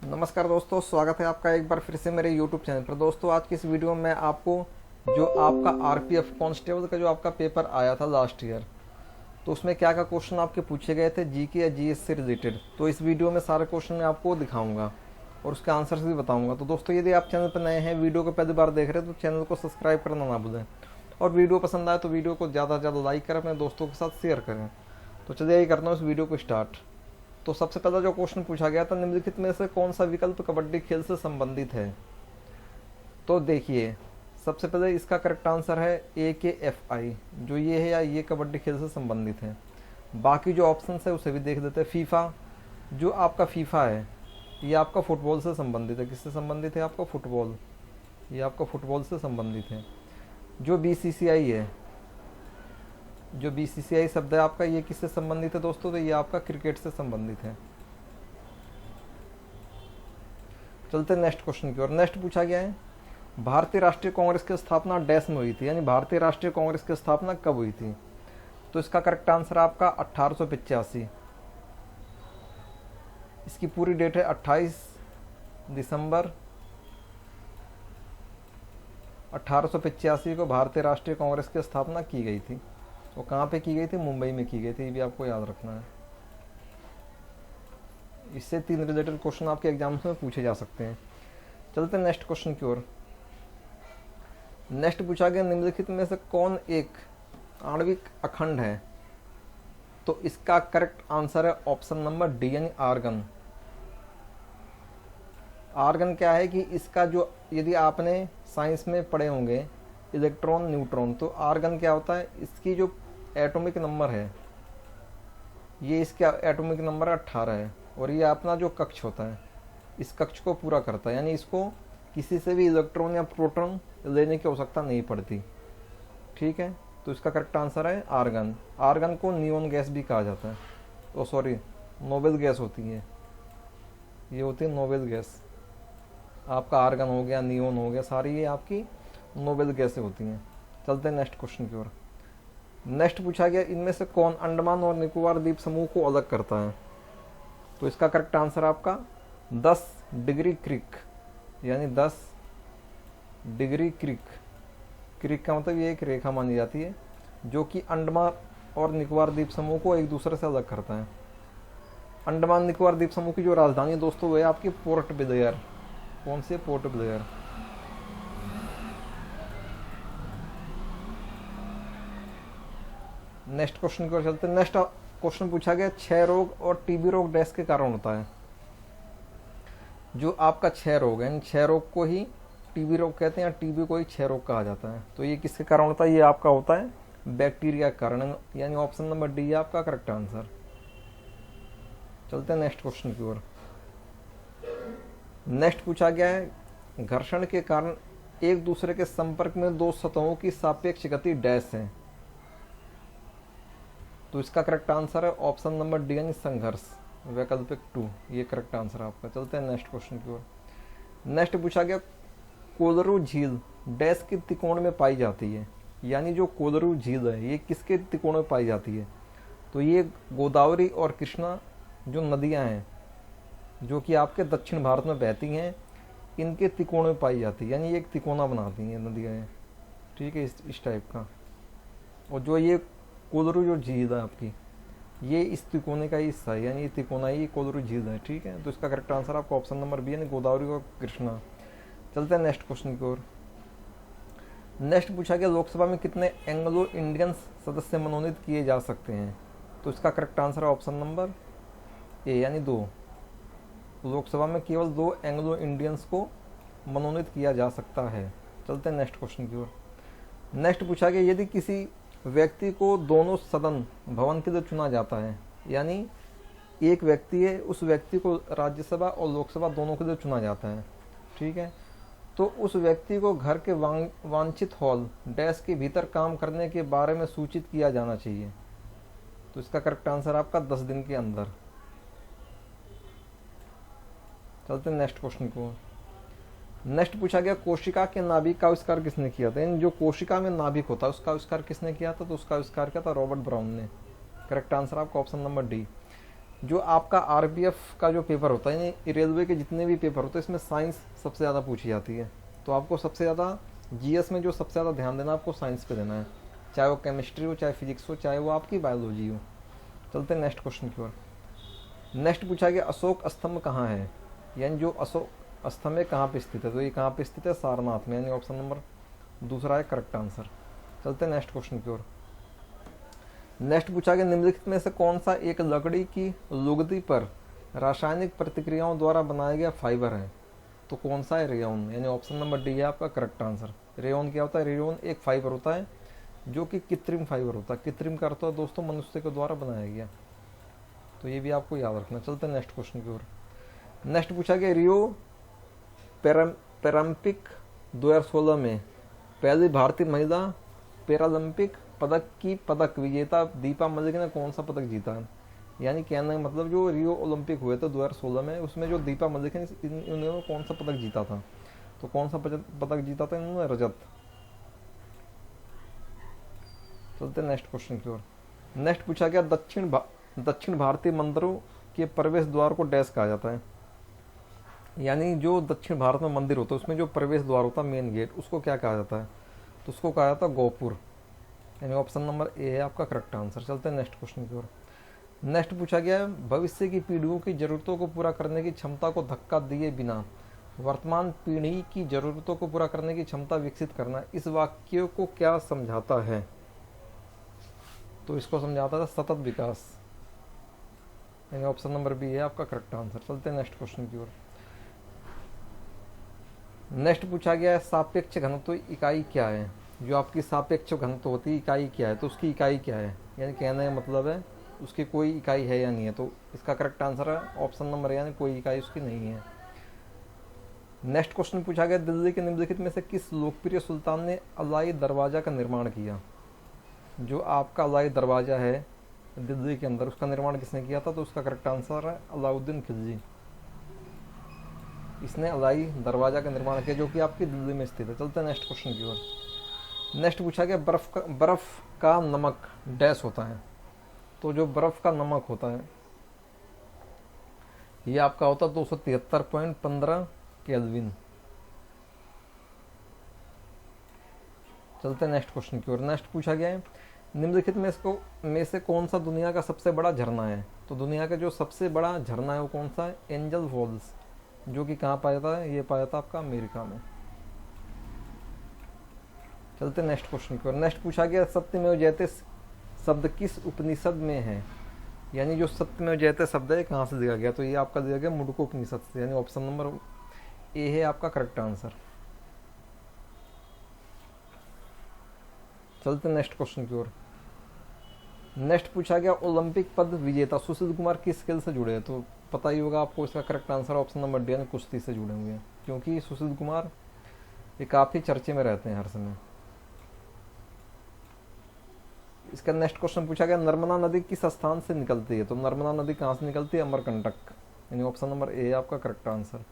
नमस्कार दोस्तों, स्वागत है आपका एक बार फिर से मेरे YouTube चैनल पर। दोस्तों, आज की इस वीडियो में मैं आपको जो आपका आरपीएफ कांस्टेबल का जो आपका पेपर आया था लास्ट ईयर, तो उसमें क्या क्या क्वेश्चन आपके पूछे गए थे जीके या जीएस से रिलेटेड, तो इस वीडियो में सारे क्वेश्चन मैं आपको दिखाऊंगा और उसके आंसर्स भी बताऊंगा। तो दोस्तों, यदि आप चैनल पर नए हैं, वीडियो को पहली बार देख रहे हैं, तो चैनल को सब्सक्राइब करना ना भूलें और वीडियो पसंद आए तो वीडियो को ज़्यादा से ज़्यादा लाइक करें, अपने दोस्तों के साथ शेयर करें। तो चलिए यही करना है इस वीडियो को स्टार्ट। तो सबसे पहला जो क्वेश्चन पूछा गया था, निम्नलिखित में से कौन सा विकल्प कबड्डी खेल से संबंधित है। तो देखिए, सबसे पहले इसका करेक्ट आंसर है AKFI, जो ये है या ये कबड्डी खेल से संबंधित है। बाकी जो ऑप्शन है उसे भी देख देते हैं। फीफा, जो आपका फीफा है ये आपका फुटबॉल से संबंधित है। किससे संबंधित है? आपका फुटबॉल, ये आपका फुटबॉल से संबंधित है। जो BCCI है, जो BCCI शब्द है आपका, ये किससे संबंधित है दोस्तों? तो ये आपका क्रिकेट से संबंधित है। चलते नेक्स्ट क्वेश्चन की ओर। नेक्स्ट पूछा गया है, भारतीय राष्ट्रीय कांग्रेस की स्थापना डैश में हुई थी, यानी भारतीय राष्ट्रीय कांग्रेस की स्थापना कब हुई थी। तो इसका करेक्ट आंसर आपका 1885। इसकी पूरी डेट है 28 दिसंबर 1885 को भारतीय राष्ट्रीय कांग्रेस की स्थापना की गई थी। वो कहाँ पे की गई थी? मुंबई में की गई थी। ये भी आपको याद रखना है। इससे 3 रिलेटेड क्वेश्चन आपके एग्जाम्स में पूछे जा सकते हैं। चलते हैं नेक्स्ट क्वेश्चन की ओर। नेक्स्ट पूछा गया, निम्नलिखित में से कौन एक आणविक अखंड है। तो इसका करेक्ट आंसर है ऑप्शन नंबर डी, यानी आर्गन। आर्गन क्या है कि इसका जो, यदि आपने साइंस में पढ़े होंगे इलेक्ट्रॉन न्यूट्रॉन, तो आर्गन क्या होता है, इसकी जो एटॉमिक नंबर है, ये इसका एटॉमिक नंबर 18 है और ये अपना जो कक्ष होता है इस कक्ष को पूरा करता है, यानी इसको किसी से भी इलेक्ट्रॉन या प्रोटॉन लेने की आवश्यकता नहीं पड़ती। ठीक है, तो इसका करेक्ट आंसर है आर्गन। आर्गन को नियोन गैस भी कहा जाता है। ओ सॉरी, नोबेल गैस होती है, ये होती है नोबेल गैस। आपका आर्गन हो गया, नियोन हो गया, सारी ये आपकी नोबेल गैसें होती हैं। चलते हैं नेक्स्ट क्वेश्चन की ओर। नेक्स्ट पूछा गया, इनमें से कौन अंडमान और निकोबार द्वीप समूह को अलग करता है। तो इसका करेक्ट आंसर आपका 10 डिग्री क्रीक, यानी 10 डिग्री क्रीक। क्रीक का मतलब ये एक रेखा मानी जाती है जो कि अंडमान और निकोबार द्वीप समूह को एक दूसरे से अलग करता है। अंडमान निकोबार द्वीप समूह की जो राजधानी है दोस्तों, वो है आपकी पोर्ट ब्लेयर। कौन सी? पोर्ट ब्लेयर। नेक्स्ट क्वेश्चन की ओर चलते हैं। नेक्स्ट क्वेश्चन पूछा गया, क्षय रोग और टीबी रोग डैश के कारण होता है। जो आपका क्षय रोग है, क्षय रोग को ही टीबी रोग कहते हैं, या टीबी को ही क्षय रोग कहा जाता है। तो ये किसके कारण होता है? ये आपका होता है बैक्टीरिया के कारण, यानी ऑप्शन नंबर डी है आपका करेक्ट आंसर। चलते हैं नेक्स्ट क्वेश्चन की ओर। नेक्स्ट पूछा गया है, घर्षण के कारण एक दूसरे के संपर्क में दो सतहों की सापेक्ष गति डैश है। तो इसका करेक्ट आंसर है ऑप्शन नंबर डी, यानी संघर्ष, वैकल्पिक 2। ये करेक्ट आंसर है आपका। चलते हैं नेक्स्ट क्वेश्चन की ओर। नेक्स्ट पूछा गया, कोदरू झील डैश के त्रिकोण में पाई जाती है, यानी जो कोदरू झील है ये किसके त्रिकोण में पाई जाती है। तो ये गोदावरी और कृष्णा जो नदियां हैं, जो कि आपके दक्षिण भारत में बहती हैं, इनके त्रिकोण में पाई जाती है, यानी ये एक तिकोना बनाती हैं नदियाँ हैं। ठीक है, इस टाइप का। और जो ये कोदरू जो झील है आपकी, ये इस तिकोने का ही हिस्सा है, यानी ये तिकोना ही कोदरू झील है। ठीक है, तो इसका करेक्ट आंसर आपका ऑप्शन नंबर बी, यानी गोदावरी और कृष्णा। चलते हैं नेक्स्ट क्वेश्चन की ओर। नेक्स्ट पूछा गया, लोकसभा में कितने एंग्लो इंडियंस सदस्य मनोनीत किए जा सकते हैं। तो इसका करेक्ट आंसर है ऑप्शन नंबर ए, यानी 2। लोकसभा में केवल 2 एंग्लो इंडियंस को मनोनीत किया जा सकता है। चलते हैं नेक्स्ट क्वेश्चन की ओर। नेक्स्ट पूछा गया, यदि किसी व्यक्ति को दोनों सदन भवन के लिए चुना जाता है, यानी एक व्यक्ति है, उस व्यक्ति को राज्यसभा और लोकसभा दोनों के लिए चुना जाता है। ठीक है, तो उस व्यक्ति को घर के वांछित हॉल डैश के भीतर काम करने के बारे में सूचित किया जाना चाहिए। तो इसका करेक्ट आंसर आपका 10 दिन के अंदर। चलते हैं नेक्स्ट क्वेश्चन को। नेक्स्ट पूछा गया, कोशिका के नाभिक का आविष्कार किसने किया था। जो कोशिका में नाभिक होता है उसका आविष्कार किसने किया था। तो उसका आविष्कार किया था रॉबर्ट ब्राउन ने। करेक्ट आंसर आपका ऑप्शन नंबर डी। जो आपका आरपीएफ का जो पेपर होता है, यानी रेलवे के जितने भी पेपर होते हैं, इसमें साइंस सबसे ज़्यादा पूछी जाती है। तो आपको सबसे ज़्यादा जीएस में जो सबसे ज़्यादा ध्यान देना, आपको साइंस पे देना है, चाहे वो केमिस्ट्री हो, चाहे फिजिक्स हो, चाहे वो आपकी बायोलॉजी हो। चलते हैं नेक्स्ट क्वेश्चन की ओर। नेक्स्ट पूछा गया अशोक स्तंभ कहाँ है, यानी जो अशोक स्तंभ है कहाँ पे स्थित है, तो ये कहाँ पे स्थित है, सारनाथ में, यानी ऑप्शन नंबर दूसरा है करेक्ट आंसर। चलते हैं नेक्स्ट क्वेश्चन की ओर। नेक्स्ट पूछा गया निम्नलिखित में से कौन सा एक लकड़ी की लुगदी पर रासायनिक प्रतिक्रियाओं द्वारा बनाया गया फाइबर है, तो कौन सा है, रेयॉन, यानी ऑप्शन नंबर डी है आपका करेक्ट आंसर। रेयॉन क्या होता है, रेयॉन एक फाइबर होता है जो कि कृत्रिम फाइबर होता है। कृत्रिम का अर्थ है दोस्तों मनुष्य के द्वारा बनाया गया, तो ये भी आपको याद रखना। चलते हैं नेक्स्ट क्वेश्चन की ओर। नेक्स्ट पूछा गया रियो पैरालंपिक 2016 में पहली भारतीय महिला पैरालंपिक पदक की पदक विजेता दीपा मलिक ने कौन सा पदक जीता है, यानी कहने का मतलब जो रियो ओलंपिक हुए थे 2016 में, उसमें जो दीपा मलिक है इन्होंने कौन सा पदक जीता था, तो कौन सा पदक जीता था इन्होंने, रजत। चलते नेक्स्ट क्वेश्चन की ओर। नेक्स्ट पूछा गया दक्षिण भारतीय मंदिरों के प्रवेश द्वार को डैश कहा जाता है, यानी जो दक्षिण भारत में मंदिर होता है उसमें जो प्रवेश द्वार होता है, मेन गेट, उसको क्या कहा जाता है, तो उसको कहा जाता है गोपुर, यानी ऑप्शन नंबर ए है आपका करेक्ट आंसर। चलते हैं नेक्स्ट क्वेश्चन की ओर। नेक्स्ट पूछा गया है भविष्य की पीढ़ियों की जरूरतों को पूरा करने की क्षमता को धक्का दिए बिना वर्तमान पीढ़ी की जरूरतों को पूरा करने की क्षमता विकसित करना, इस वाक्य को क्या समझाता है, तो इसको समझाता है सतत विकास, यानी ऑप्शन नंबर बी है आपका करेक्ट आंसर। चलते हैं नेक्स्ट क्वेश्चन की ओर। नेक्स्ट पूछा गया है सापेक्ष घनत्व इकाई क्या है, जो आपकी सापेक्ष घनत्व होती है इकाई क्या है, तो उसकी इकाई क्या है, यानी कहने का मतलब है उसकी कोई इकाई है या नहीं है, तो इसका करेक्ट आंसर है ऑप्शन नंबर, यानी कोई इकाई उसकी नहीं है। नेक्स्ट क्वेश्चन पूछा गया दिल्ली के निम्नलिखित में से किस लोकप्रिय सुल्तान ने अलाई दरवाजा का निर्माण किया, जो आपका अलाई दरवाजा है दिल्ली के अंदर, उसका निर्माण किसने किया था, तो उसका करेक्ट आंसर है अलाउद्दीन खिलजी। इसने अलाई दरवाजा का निर्माण किया जो कि आपकी दिल्ली में स्थित है। चलते हैं नेक्स्ट क्वेश्चन की ओर। नेक्स्ट पूछा गया बर्फ का नमक डैश होता है, तो जो बर्फ का नमक होता है ये आपका होता है 273.15 केल्विन। चलते हैं नेक्स्ट क्वेश्चन की ओर। नेक्स्ट पूछा गया है निम्नलिखित में से कौन सा दुनिया का सबसे बड़ा झरना है, तो दुनिया का जो सबसे बड़ा झरना है वो कौन सा है, एंजल फॉल्स, जो कि कहाँ पाया जाता है, ये पाया जाता है आपका अमेरिका में। चलते नेक्स्ट क्वेश्चन की ओर। नेक्स्ट पूछा गया सत्यमेव जयते शब्द किस उपनिषद में है, यानी जो सत्यमेव जयते शब्द है कहाँ से दिया गया, तो ये आपका दिया गया मुंडको उपनिषद से, यानी ऑप्शन नंबर ए है आपका करेक्ट आंसर। चलते नेक्स्ट क्वेश्चन की ओर। नेक्स्ट पूछा गया ओलंपिक पद विजेता सुशील कुमार किस खेल से जुड़े हैं, तो पता ही होगा आपको, इसका correct answer option number D, यानी कुश्ती से जुड़े हुए हैं, क्योंकि सुशील कुमार ये काफ़ी चर्चे में रहते हैं हर समय। इसका नेक्स्ट क्वेश्चन पूछा गया नर्मदा नदी किस स्थान से निकलती है, तो नर्मदा नदी कहाँ से निकलती है, अमरकंटक, यानी ऑप्शन नंबर ए आपका करेक्ट आंसर।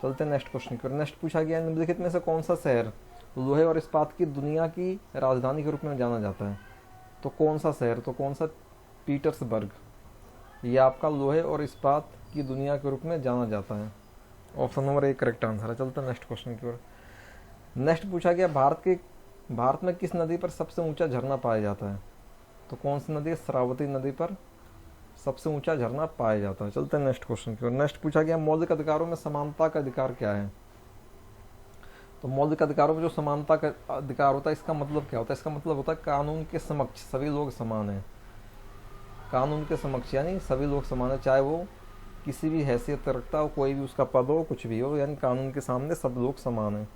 चलते हैं नेक्स्ट क्वेश्चन की ओर। नेक्स्ट पूछा गया निम्नलिखित में से कौन सा शहर लोहे और इस्पात की दुनिया की राजधानी के रूप में जाना जाता है, तो कौन सा शहर, तो कौन सा, पीटर्सबर्ग, ये आपका लोहे और इस्पात की दुनिया के रूप में जाना जाता है, option number A correct answer है। चलते हैं नेक्स्ट क्वेश्चन की ओर। नेक्स्ट पूछा गया भारत में किस नदी पर सबसे ऊंचा झरना पाया जाता है, तो कौन सी नदी है, शरावती नदी पर सबसे ऊंचा झरना पाया जाता है। चलते हैं नेक्स्ट क्वेश्चन की ओर। नेक्स्ट पूछा गया मौलिक अधिकारों में समानता का अधिकार क्या है, तो मौलिक अधिकारों में जो समानता का अधिकार होता है इसका मतलब क्या होता है, इसका मतलब होता है कानून के समक्ष सभी लोग समान हैं, कानून के समक्ष यानी सभी लोग समान है, चाहे वो किसी भी हैसियत रखता हो, कोई भी उसका पद हो, कुछ भी हो, यानी कानून के सामने सब लोग समान हैं।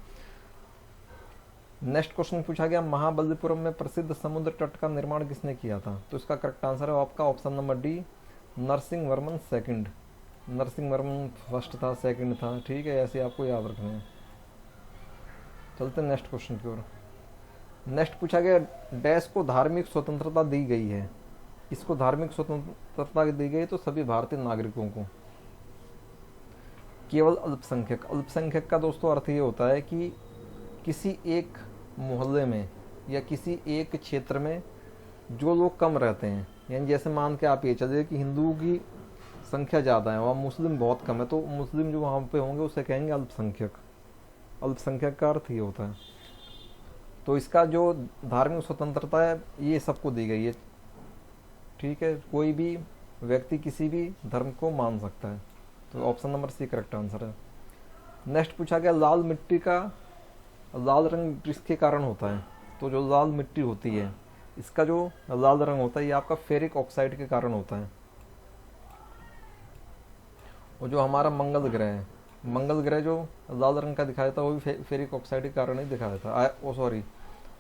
नेक्स्ट क्वेश्चन पूछा गया महाबलीपुरम में प्रसिद्ध समुद्र तट का निर्माण किसने किया था, तो इसका करेक्ट आंसर है आपका option number D, Narasimha Varman second. Narasimha Varman first था, सेकंड था, ठीक है, ऐसे आपको याद रखना है। चलते हैं नेक्स्ट क्वेश्चन की ओर। नेक्स्ट पूछा गया डैश को धार्मिक स्वतंत्रता दी गई है, इसको धार्मिक स्वतंत्रता दी गई तो सभी भारतीय नागरिकों को, केवल अल्पसंख्यक। अल्पसंख्यक का दोस्तों अर्थ ये होता है कि किसी एक मोहल्ले में या किसी एक क्षेत्र में जो लोग कम रहते हैं, यानी जैसे मान के आप ये चलिए कि संख्या ज़्यादा है, वहाँ मुस्लिम बहुत कम है, तो मुस्लिम जो वहाँ पे होंगे उसे कहेंगे अल्पसंख्यक। अल्पसंख्यक का अर्थ ये होता है। तो इसका जो धार्मिक स्वतंत्रता है ये सबको दी गई है, ठीक है, कोई भी व्यक्ति किसी भी धर्म को मान सकता है। तो option number C correct answer है। नेक्स्ट पूछा गया लाल मिट्टी का लाल रंग किसके कारण होता है। तो जो लाल मिट्टी होती है इसका जो लाल रंग होता है ये आपका फेरिक ऑक्साइड के कारण होता है। और जो हमारा मंगल ग्रह है, मंगल ग्रह जो लाल रंग का दिखाया था वो भी फेरिक ऑक्साइड के कारण ही दिखाया था। ओ सॉरी,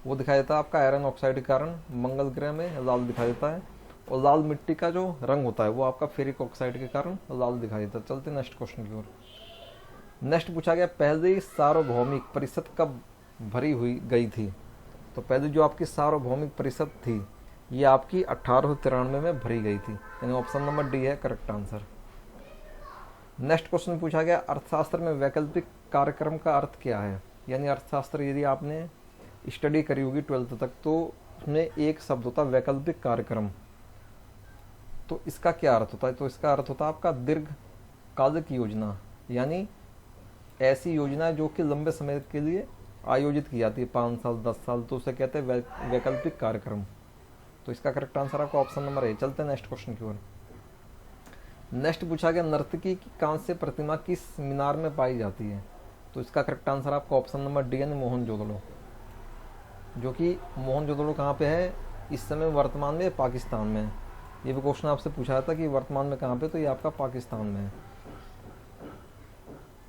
वो दिखाया था आपका आयरन ऑक्साइड के कारण मंगल ग्रह में लाल दिखाई देता है। और लाल मिट्टी का जो रंग होता है वो आपका फेरिक ऑक्साइड के कारण लाल दिखाई देता है। चलते नेक्स्ट क्वेश्चन की ओर। नेक्स्ट पूछा गया पहली सार्वभौमिक परिषद कब भरी हुई गई थी। तो पहली जो आपकी सार्वभौमिक परिषद थी ये आपकी 1893 में भरी गई थी, यानी ऑप्शन नंबर डी है करेक्ट आंसर। नेक्स्ट क्वेश्चन पूछा गया अर्थशास्त्र में वैकल्पिक कार्यक्रम का अर्थ क्या है। यानी अर्थशास्त्र यदि आपने स्टडी करी होगी 12th तक तो उसमें एक शब्द होता है वैकल्पिक कार्यक्रम। तो इसका क्या अर्थ होता है। तो इसका अर्थ होता है आपका दीर्घकालिक योजना, यानी ऐसी योजना जो कि लंबे समय के लिए आयोजित की जाती है, 5 साल 10 साल, तो उसे कहते हैं वैकल्पिक कार्यक्रम। तो इसका करेक्ट आंसर आपका ऑप्शन नंबर है। चलते हैं नेक्स्ट क्वेश्चन की ओर। नेक्स्ट पूछा गया नर्तकी की कांस्य प्रतिमा किस मीनार में पाई जाती है। तो इसका करेक्ट आंसर आपका ऑप्शन नंबर डी यानी मोहनजोदड़ो, जो कि मोहनजोदड़ो कहाँ पे है इस समय वर्तमान में पाकिस्तान में है। ये भी क्वेश्चन आपसे पूछा था कि वर्तमान में कहाँ पे, तो ये आपका पाकिस्तान में है।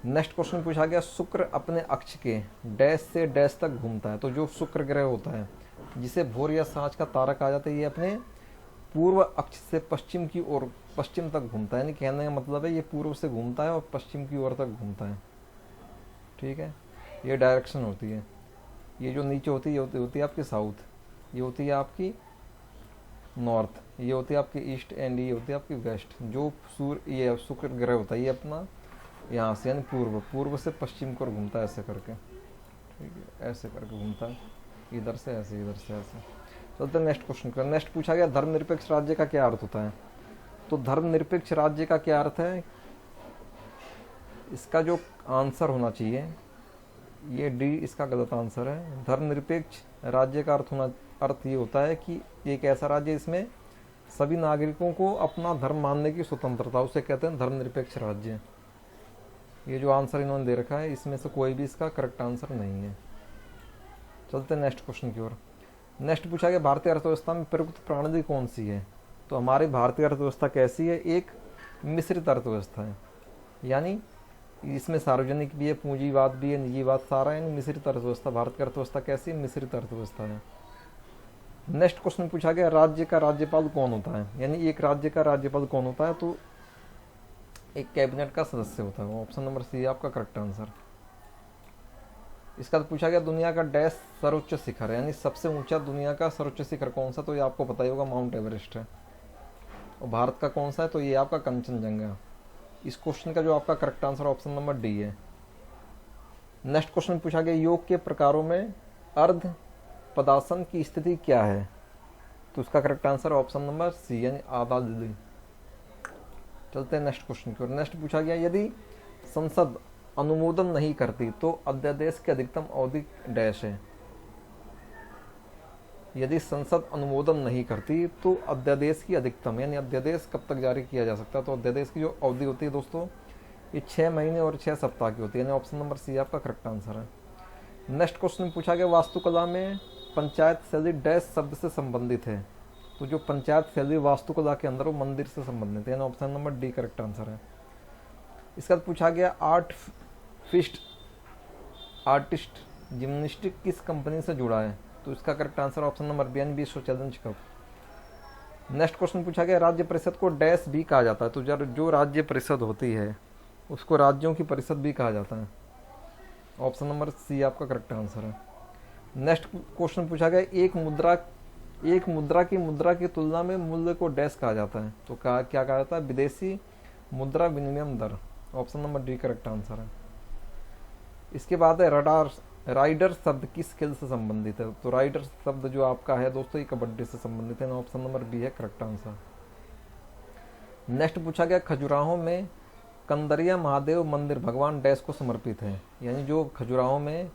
नेक्स्ट क्वेश्चन पूछा गया शुक्र अपने अक्ष के डैश से डैश तक घूमता है। तो जो शुक्र ग्रह होता है जिसे भोर या सांझ का तारा कहा जाता है ये अपने पूर्व अक्ष से पश्चिम की ओर पश्चिम तक घूमता है, यानी कहने का मतलब है ये पूर्व से घूमता है और पश्चिम की ओर तक घूमता है, ठीक है, ये डायरेक्शन होती है। ये जो नीचे होती है ये होती है आपकी साउथ, ये होती है आपकी नॉर्थ, ये होती है आपकी ईस्ट एंड ये होती है आपकी वेस्ट। जो ये शुक्र ग्रह होता है ये अपना यहाँ से यानी पूर्व से पश्चिम को घूमता है ऐसे करके, ठीक है, ऐसे करके घूमता है, इधर से ऐसे इधर से ऐसे। चलते हैं नेक्स्ट क्वेश्चन का। नेक्स्ट पूछा गया धर्मनिरपेक्ष राज्य का क्या अर्थ होता है। तो धर्मनिरपेक्ष राज्य का क्या अर्थ है, इसका जो आंसर होना चाहिए ये डी इसका गलत आंसर है। धर्मनिरपेक्ष राज्य का अर्थ ये होता है कि एक ऐसा राज्य इसमें सभी नागरिकों को अपना धर्म मानने की स्वतंत्रता, उसे कहते हैं धर्मनिरपेक्ष राज्य। ये जो आंसर इन्होंने दे रखा है इसमें से कोई भी इसका करेक्ट आंसर नहीं है। चलते हैं नेक्स्ट क्वेश्चन की ओर। नेक्स्ट पूछा गया भारतीय अर्थव्यवस्था में प्रयुक्त प्रणाली कौन सी है। तो हमारी भारतीय अर्थव्यवस्था कैसी है, एक मिश्रित अर्थव्यवस्था है, यानी इसमें सार्वजनिक भी है, पूंजीवाद भी है, निजीवाद सारा है, मिश्रित अर्थव्यवस्था। भारत की अर्थव्यवस्था कैसी है, मिश्रित अर्थव्यवस्था है। नेक्स्ट क्वेश्चन पूछा गया राज्य का राज्यपाल कौन होता है, यानी एक राज्य का राज्यपाल कौन होता है। तो एक कैबिनेट का सदस्य होता है, ऑप्शन नंबर सी आपका करेक्ट आंसर। इसका तो पूछा गया दुनिया का डैश सर्वोच्च शिखर है, यानी सबसे ऊंचा दुनिया का सर्वोच्च शिखर कौन सा। तो ये आपको पता ही होगा माउंट एवरेस्ट है। और भारत का कौन सा है, तो ये आपका कंचनजंगा। इस क्वेश्चन का जो आपका correct answer option number D है। नेक्स्ट क्वेश्चन पूछा गया योग के प्रकारों में अर्ध पदासन की स्थिति क्या है। तो उसका correct answer option number C यानी आधा दिल्ली। चलते हैं नेक्स्ट क्वेश्चन की ओर। नेक्स्ट पूछा गया यदि संसद अनुमोदन नहीं करती तो अध्यादेश की अधिकतम अवधि डैश है। यदि संसद अनुमोदन नहीं करती तो अध्यादेश की अधिकतम यानी अध्यादेश कब तक जारी किया जा सकता है। तो अध्यादेश की जो अवधि होती है दोस्तों ये 6 महीने और 6 सप्ताह की होती है, यानी ऑप्शन नंबर सी आपका करेक्ट आंसर है। नेक्स्ट क्वेश्चन पूछा गया वास्तुकला में पंचायत शैली डैश शब्द से संबंधित है। तो जो पंचायत शैली वास्तुकला के अंदर वो मंदिर से संबंधित है, यानी option number D correct answer है। इसका पूछा गया आर्टिस्ट जिम्नास्टिक किस कंपनी से जुड़ा है। तो इसका correct answer option number B यानी विश्व चैलेंज कप। नेक्स्ट क्वेश्चन पूछा गया राज्य परिषद को डैश भी कहा जाता है। तो जो राज्य परिषद होती है उसको राज्यों की परिषद भी कहा जाता है, ऑप्शन नंबर सी आपका करेक्ट आंसर है। नेक्स्ट क्वेश्चन पूछा गया एक मुद्रा की तुलना में मूल्य को डैश कहा जाता है। तो क्या कहा जाता है, विदेशी मुद्रा विनिमय दर, option number D correct answer है। इसके बाद है राइडर शब्द किस खेल से संबंधित है। तो राइडर शब्द जो आपका है दोस्तों ये कबड्डी से संबंधित है, ऑप्शन नंबर बी है करेक्ट आंसर। नेक्स्ट पूछा गया खजुराहो में कंदरिया महादेव मंदिर भगवान डैश को समर्पित है। यानी जो खजुराहो में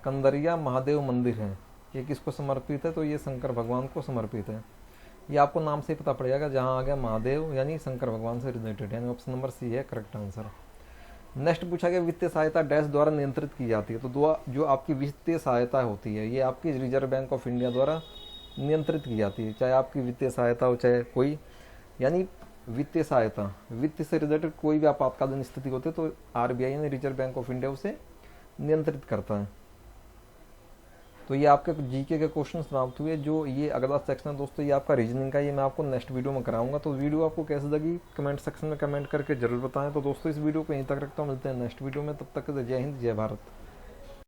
कंदरिया महादेव मंदिर है ये किसको समर्पित है, तो ये शंकर भगवान को समर्पित है। ये आपको नाम से ही पता पड़ेगा, जहाँ आ गया महादेव यानी शंकर भगवान से रिलेटेड, यानी ऑप्शन नंबर सी है करेक्ट आंसर। नेक्स्ट पूछा गया वित्तीय सहायता डैश द्वारा नियंत्रित की जाती है। तो जो आपकी वित्तीय सहायता होती है ये आपकी रिजर्व बैंक ऑफ इंडिया द्वारा नियंत्रित की जाती है। चाहे आपकी वित्तीय सहायता हो चाहे कोई, यानी वित्तीय सहायता, वित्त से रिलेटेड कोई भी आपातकालीन स्थिति होती है तो आरबीआई यानी रिजर्व बैंक ऑफ इंडिया उसे नियंत्रित करता है। तो ये आपके जीके के क्वेश्चन समाप्त हुए। जो ये अगला सेक्शन है दोस्तों ये आपका रीजनिंग का, ये मैं आपको नेक्स्ट वीडियो में कराऊंगा। तो वीडियो आपको कैसे लगी कमेंट सेक्शन में कमेंट करके जरूर बताएं। तो दोस्तों इस वीडियो को यहीं तक रखता हूँ, मिलते हैं नेक्स्ट वीडियो में, तब तक जय हिंद जय भारत।